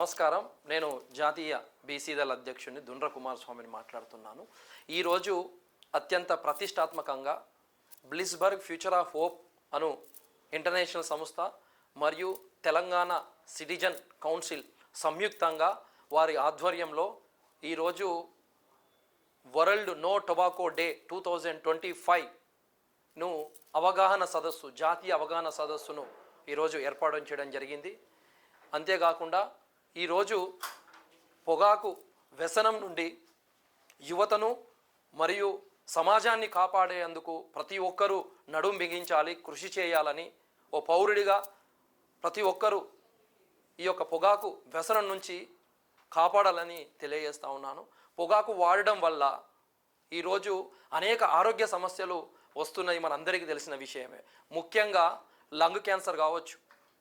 నమస్కారం. నేను జాతీయ బీసీదళ అధ్యక్షుడిని దుండ్ర కుమారస్వామిని మాట్లాడుతున్నాను. ఈరోజు అత్యంత ప్రతిష్టాత్మకంగా బ్లిస్బర్గ్ ఫ్యూచర్ ఆఫ్ హోప్ అను ఇంటర్నేషనల్ సంస్థ మరియు తెలంగాణ సిటిజన్ కౌన్సిల్ సంయుక్తంగా వారి ఆధ్వర్యంలో ఈరోజు వరల్డ్ నో టొబాకో డే 2025ను అవగాహన సదస్సు, జాతీయ అవగాహన సదస్సును ఈరోజు ఏర్పాటు చేయడం జరిగింది. అంతేకాకుండా ఈరోజు పొగాకు వ్యసనం నుండి యువతను మరియు సమాజాన్ని కాపాడేందుకు ప్రతి ఒక్కరూ నడుం బిగించాలి, కృషి చేయాలని ఓ పౌరుడిగా ప్రతి ఒక్కరూ ఈ యొక్క పొగాకు వ్యసనం నుంచి కాపాడాలని తెలియజేస్తూ ఉన్నాను. పొగాకు వాడడం వల్ల ఈరోజు అనేక ఆరోగ్య సమస్యలు వస్తున్నాయి, మనందరికీ తెలిసిన విషయమే. ముఖ్యంగా లంగ్ క్యాన్సర్ కావచ్చు,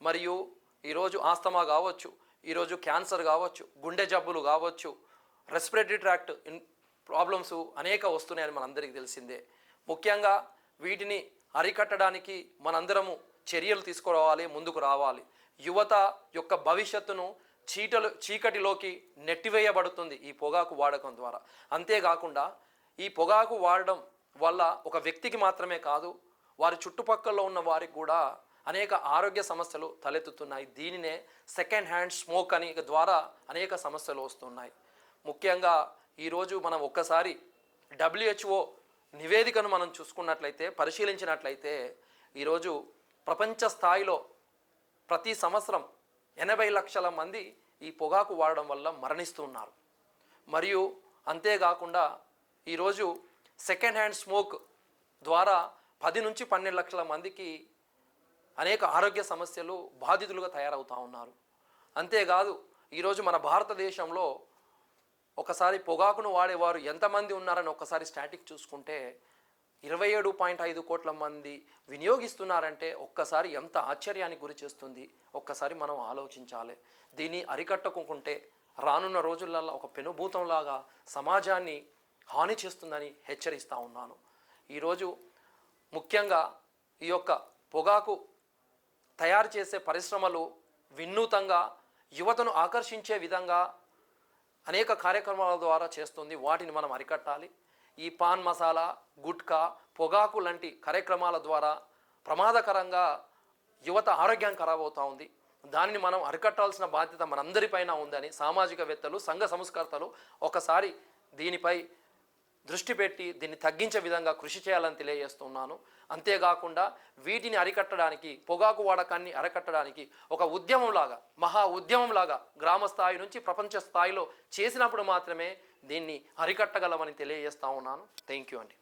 మరియు ఈరోజు ఆస్తమా కావచ్చు, ఈరోజు క్యాన్సర్ కావచ్చు, గుండె జబ్బులు కావచ్చు, రెస్పిరేటరీ ట్రాక్ట్ ప్రాబ్లమ్స్ అనేక వస్తున్నాయని మనందరికీ తెలిసిందే. ముఖ్యంగా వీటిని అరికట్టడానికి మనందరము చర్యలు తీసుకురావాలి, ముందుకు రావాలి. యువత యొక్క భవిష్యత్తును చీకటిలోకి నెట్టివేయబడుతుంది ఈ పొగాకు వాడకం ద్వారా. అంతేకాకుండా ఈ పొగాకు వాడడం వల్ల ఒక వ్యక్తికి మాత్రమే కాదు, వారి చుట్టుపక్కల ఉన్న వారికి కూడా అనేక ఆరోగ్య సమస్యలు తలెత్తుతున్నాయి. దీనినే సెకండ్ హ్యాండ్ స్మోక్ అని ద్వారా అనేక సమస్యలు వస్తున్నాయి. ముఖ్యంగా ఈరోజు మనం ఒక్కసారి WHO నివేదికను మనం చూసుకున్నట్లయితే, పరిశీలించినట్లయితే ఈరోజు ప్రపంచ స్థాయిలో ప్రతి సంవత్సరం 80 లక్షల మంది ఈ పొగాకు వాడడం వల్ల మరణిస్తున్నారు. మరియు అంతేకాకుండా ఈరోజు సెకండ్ హ్యాండ్ స్మోక్ ద్వారా 10 నుంచి 12 లక్షల మందికి అనేక ఆరోగ్య సమస్యలు బాధితులుగా తయారవుతూ ఉన్నారు. అంతేకాదు ఈరోజు మన భారతదేశంలో ఒకసారి పొగాకును వాడేవారు ఎంతమంది ఉన్నారని ఒకసారి స్టాటిక్ చూసుకుంటే 27.5 కోట్ల మంది వినియోగిస్తున్నారంటే ఒక్కసారి ఎంత ఆశ్చర్యానికి గురి చేస్తుంది. ఒక్కసారి మనం ఆలోచించాలి. దీన్ని అరికట్టకుంటే రానున్న రోజులలో ఒక పెనుభూతంలాగా సమాజాన్ని హాని చేస్తుందని హెచ్చరిస్తూ ఉన్నాను. ఈరోజు ముఖ్యంగా ఈ యొక్క పొగాకు తయారు చేసే పరిశ్రమలు వినూతంగా యువతను ఆకర్షించే విధంగా అనేక కార్యక్రమాల ద్వారా చేస్తుంది. వాటిని మనం అరికట్టాలి. ఈ పాన్ మసాలా, గుట్కా, పొగాకు లాంటి కార్యక్రమాల ద్వారా ప్రమాదకరంగా యువత ఆరోగ్యం ఖరాబ్ అవుతూ ఉంది. దానిని మనం అరికట్టాల్సిన బాధ్యత మనందరిపైన ఉందని సామాజికవేత్తలు, సంఘ సంస్కర్తలు ఒకసారి దీనిపై దృష్టి పెట్టి దీన్ని తగ్గించే విధంగా కృషి చేయాలని తెలియజేస్తున్నాను. అంతేకాకుండా వీటిని అరికట్టడానికి, పొగాకు వాడకాన్ని అరికట్టడానికి ఒక ఉద్యమంలాగా, మహా ఉద్యమంలాగా గ్రామ స్థాయి నుంచి ప్రపంచ స్థాయిలో చేసినప్పుడు మాత్రమే దీన్ని అరికట్టగలమని తెలియజేస్తూ ఉన్నాను. థ్యాంక్ యూ అండి.